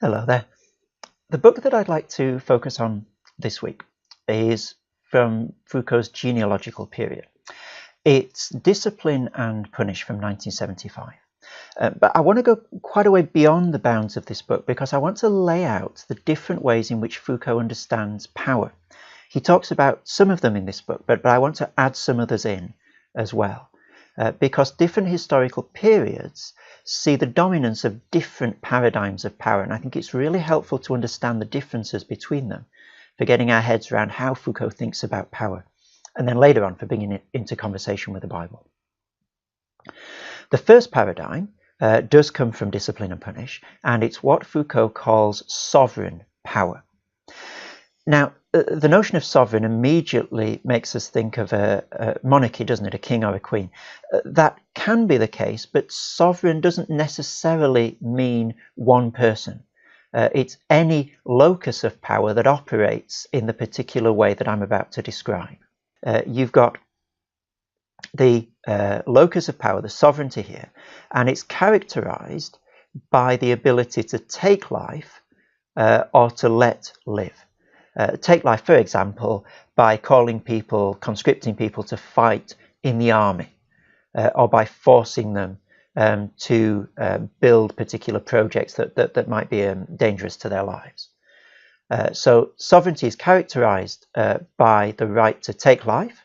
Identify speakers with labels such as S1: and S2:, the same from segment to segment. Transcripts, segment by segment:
S1: Hello there. The book that I'd like to focus on this week is from Foucault's genealogical period. It's Discipline and Punish from 1975. But I want to go quite a way beyond the bounds of this book because I want to lay out the different ways in which Foucault understands power. He talks about some of them in this book, but I want to add some others in as well. Because different historical periods see the dominance of different paradigms of power, and I think it's really helpful to understand the differences between them for getting our heads around how Foucault thinks about power, and then later on for bringing it into conversation with the Bible. The first paradigm does come from Discipline and Punish, and it's what Foucault calls sovereign power. Now, the notion of sovereign immediately makes us think of a monarchy, doesn't it? A king or a queen. That can be the case, but sovereign doesn't necessarily mean one person. It's any locus of power that operates in the particular way that I'm about to describe. You've got the locus of power, the sovereignty here, and it's characterized by the ability to take life or to let live. Take life, for example, by conscripting people to fight in the army, or by forcing them to build particular projects that might be dangerous to their lives. So sovereignty is characterized by the right to take life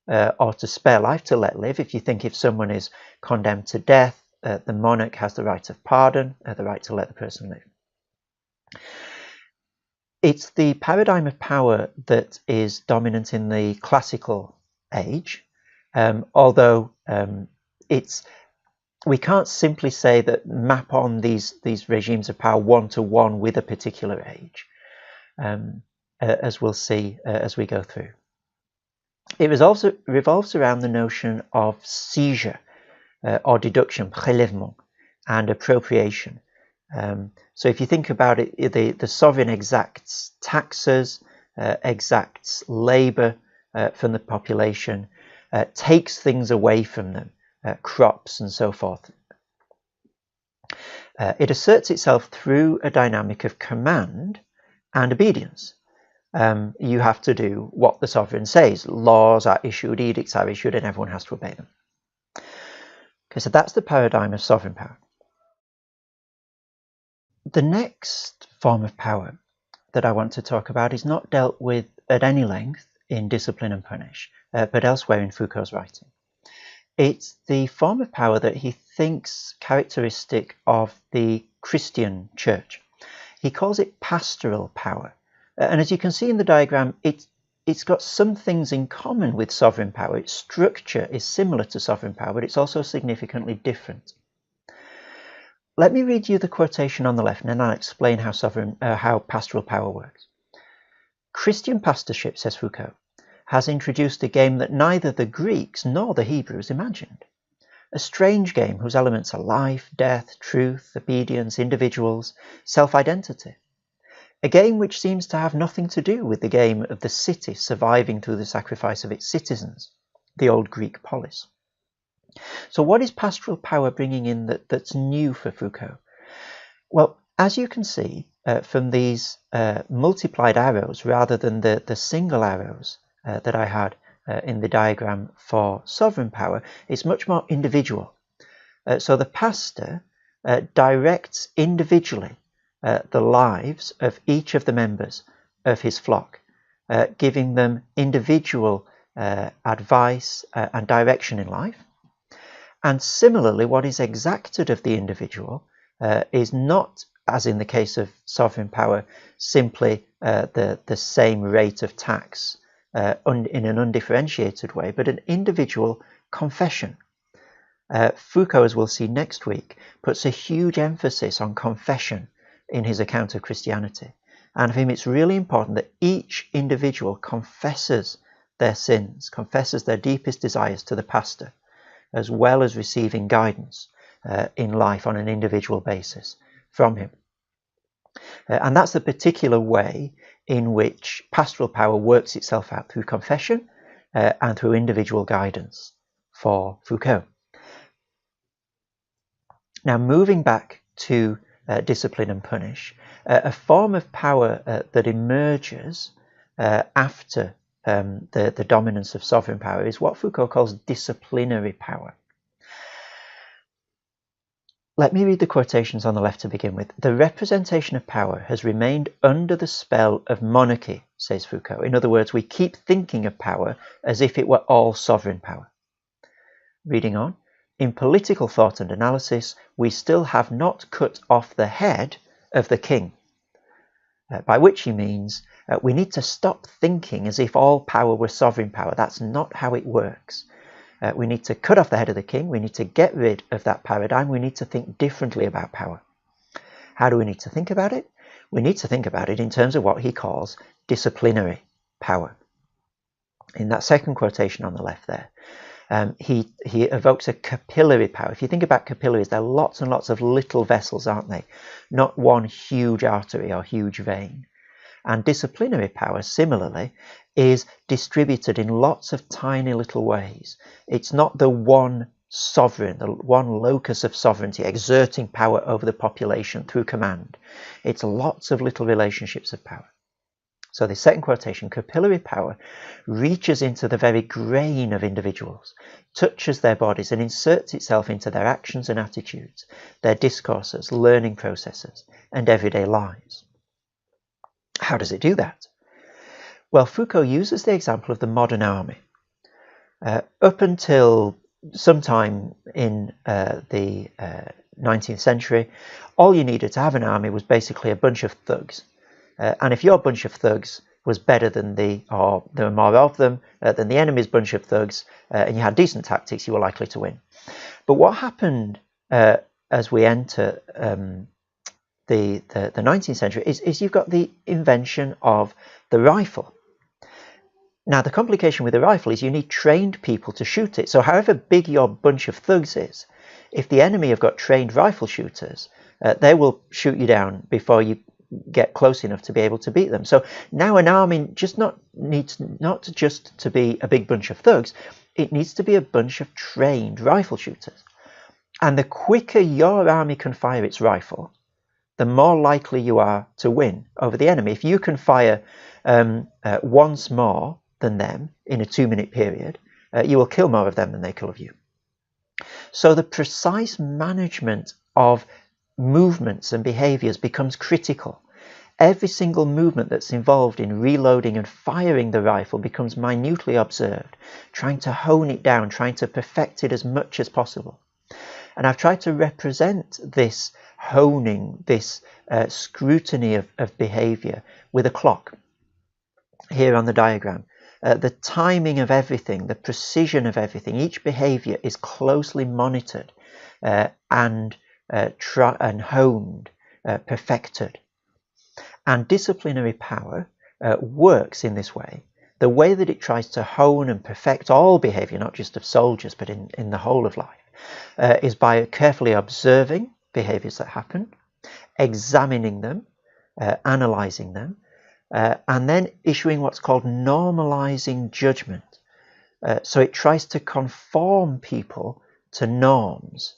S1: or to spare life, to let live. If someone is condemned to death, the monarch has the right of pardon, the right to let the person live. It's the paradigm of power that is dominant in the classical age, although we can't simply say that map on these regimes of power one-to-one with a particular age, as we'll see as we go through. It revolves around the notion of seizure or deduction, prélèvement, and appropriation. So if you think about it, the sovereign exacts taxes, exacts labour from the population, takes things away from them, crops and so forth. It asserts itself through a dynamic of command and obedience. You have to do what the sovereign says. Laws are issued, edicts are issued, and everyone has to obey them. Okay, so that's the paradigm of sovereign power. The next form of power that I want to talk about is not dealt with at any length in Discipline and Punish, but elsewhere in Foucault's writing. It's the form of power that he thinks characteristic of the Christian church. He calls it pastoral power. And as you can see in the diagram, it's got some things in common with sovereign power. Its structure is similar to sovereign power, but it's also significantly different. Let me read you the quotation on the left, and then I'll explain how pastoral power works. Christian pastorship, says Foucault, has introduced a game that neither the Greeks nor the Hebrews imagined. A strange game whose elements are life, death, truth, obedience, individuals, self-identity. A game which seems to have nothing to do with the game of the city surviving through the sacrifice of its citizens, the old Greek polis. So what is pastoral power bringing in that's new for Foucault? Well, as you can see from these multiplied arrows rather than the single arrows that I had in the diagram for sovereign power, it's much more individual. So the pastor directs individually the lives of each of the members of his flock, giving them individual advice and direction in life. And similarly, what is exacted of the individual is not, as in the case of sovereign power, simply the same rate of tax in an undifferentiated way, but an individual confession. Foucault, as we'll see next week, puts a huge emphasis on confession in his account of Christianity. And for him, it's really important that each individual confesses their sins, confesses their deepest desires to the pastor, as well as receiving guidance in life on an individual basis from him. And that's the particular way in which pastoral power works itself out, through confession and through individual guidance for Foucault. Now, moving back to discipline and punish, a form of power that emerges after the dominance of sovereign power is what Foucault calls disciplinary power. Let me read the quotations on the left to begin with. The representation of power has remained under the spell of monarchy, says Foucault. In other words, we keep thinking of power as if it were all sovereign power. Reading on, in political thought and analysis, we still have not cut off the head of the king, by which he means we need to stop thinking as if all power were sovereign power. That's not how it works. We need to cut off the head of the king. We need to get rid of that paradigm. We need to think differently about power. How do we need to think about it? We need to think about it in terms of what he calls disciplinary power. In that second quotation on the left there, he evokes a capillary power. If you think about capillaries, there are lots and lots of little vessels, aren't they? Not one huge artery or huge vein. And disciplinary power, similarly, is distributed in lots of tiny little ways. It's not the one sovereign, the one locus of sovereignty exerting power over the population through command. It's lots of little relationships of power. So the second quotation, capillary power reaches into the very grain of individuals, touches their bodies and inserts itself into their actions and attitudes, their discourses, learning processes, and everyday lives. How does it do that? Well, Foucault uses the example of the modern army. Up until sometime in the 19th century, all you needed to have an army was basically a bunch of thugs. And if your bunch of thugs was better than or there were more of them than the enemy's bunch of thugs, and you had decent tactics, you were likely to win. But what happened as we enter the 19th century is you've got the invention of the rifle. Now, the complication with the rifle is you need trained people to shoot it. So however big your bunch of thugs is, if the enemy have got trained rifle shooters, they will shoot you down before you get close enough to be able to beat them. So now an army needs not just to be a big bunch of thugs, it needs to be a bunch of trained rifle shooters. And the quicker your army can fire its rifle, the more likely you are to win over the enemy. If you can fire once more than them in a 2-minute period, you will kill more of them than they kill of you. So the precise management of movements and behaviors becomes critical. Every single movement that's involved in reloading and firing the rifle becomes minutely observed, trying to hone it down, trying to perfect it as much as possible. And I've tried to represent this honing, this scrutiny of behavior with a clock here on the diagram. The timing of everything, the precision of everything, each behavior is closely monitored and honed, perfected. And disciplinary power works in this way. The way that it tries to hone and perfect all behavior, not just of soldiers, but in the whole of life, is by carefully observing behaviors that happen, examining them, analyzing them, and then issuing what's called normalizing judgment. So it tries to conform people to norms.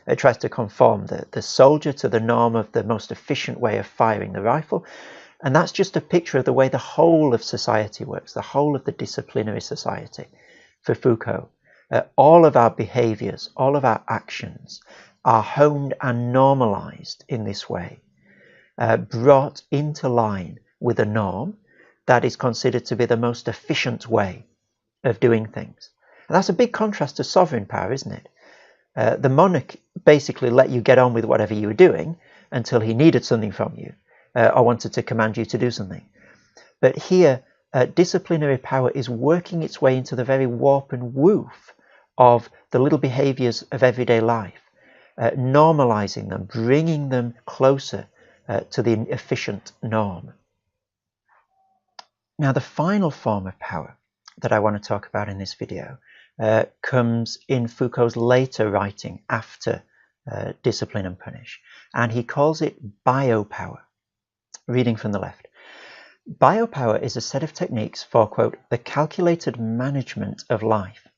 S1: It tries to conform the soldier to the norm of the most efficient way of firing the rifle. And that's just a picture of the way the whole of society works, the whole of the disciplinary society. For Foucault, all of our behaviors, all of our actions are honed and normalized in this way, brought into line with a norm that is considered to be the most efficient way of doing things. And that's a big contrast to sovereign power, isn't it? The monarch basically let you get on with whatever you were doing until he needed something from you or wanted to command you to do something. But here, disciplinary power is working its way into the very warp and woof of the little behaviors of everyday life, normalizing them, bringing them closer to the efficient norm. Now, the final form of power that I want to talk about in this video comes in Foucault's later writing after Discipline and Punish, and he calls it biopower. Reading from the left. Biopower is a set of techniques for, quote, the calculated management of life,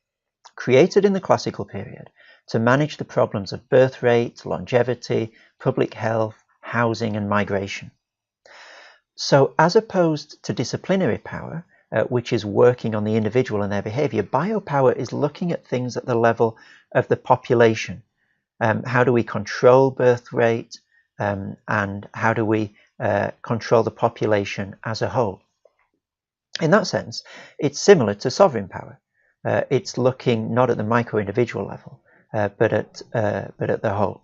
S1: created in the classical period to manage the problems of birth rate, longevity, public health, housing and migration. So as opposed to disciplinary power, which is working on the individual and their behavior, biopower is looking at things at the level of the population. How do we control birth rate, and how do we control the population as a whole? In that sense, it's similar to sovereign power. It's looking not at the micro-individual level, but at the whole.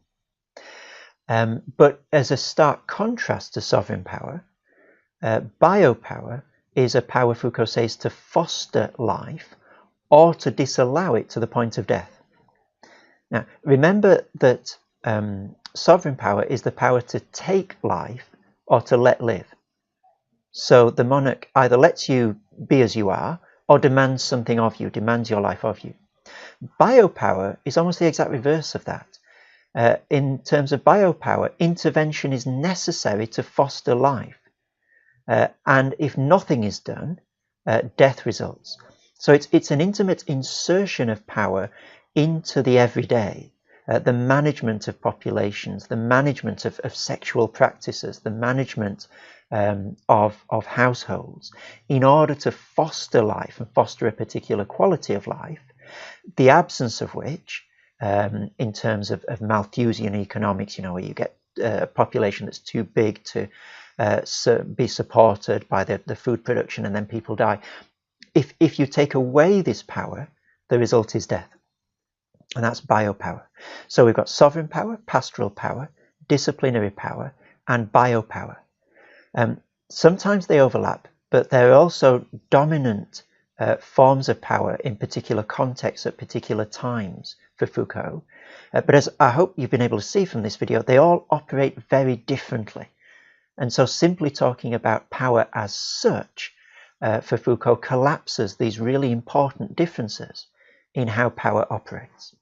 S1: But as a stark contrast to sovereign power, biopower is a power, Foucault says, to foster life or to disallow it to the point of death. Now, remember that sovereign power is the power to take life or to let live. So the monarch either lets you be as you are or demands something of you, demands your life of you. Biopower is almost the exact reverse of that. In terms of biopower, intervention is necessary to foster life. And if nothing is done, death results. So it's an intimate insertion of power into the everyday, the management of populations, the management of sexual practices, the management of households, in order to foster life and foster a particular quality of life, the absence of which, in terms of Malthusian economics, where you get a population that's too big to be supported by the food production and then people die. If you take away this power, the result is death. And that's biopower. So we've got sovereign power, pastoral power, disciplinary power, and biopower. Sometimes they overlap, but they're also dominant forms of power in particular contexts at particular times for Foucault. But as I hope you've been able to see from this video, they all operate very differently. And so simply talking about power as such for Foucault collapses these really important differences in how power operates.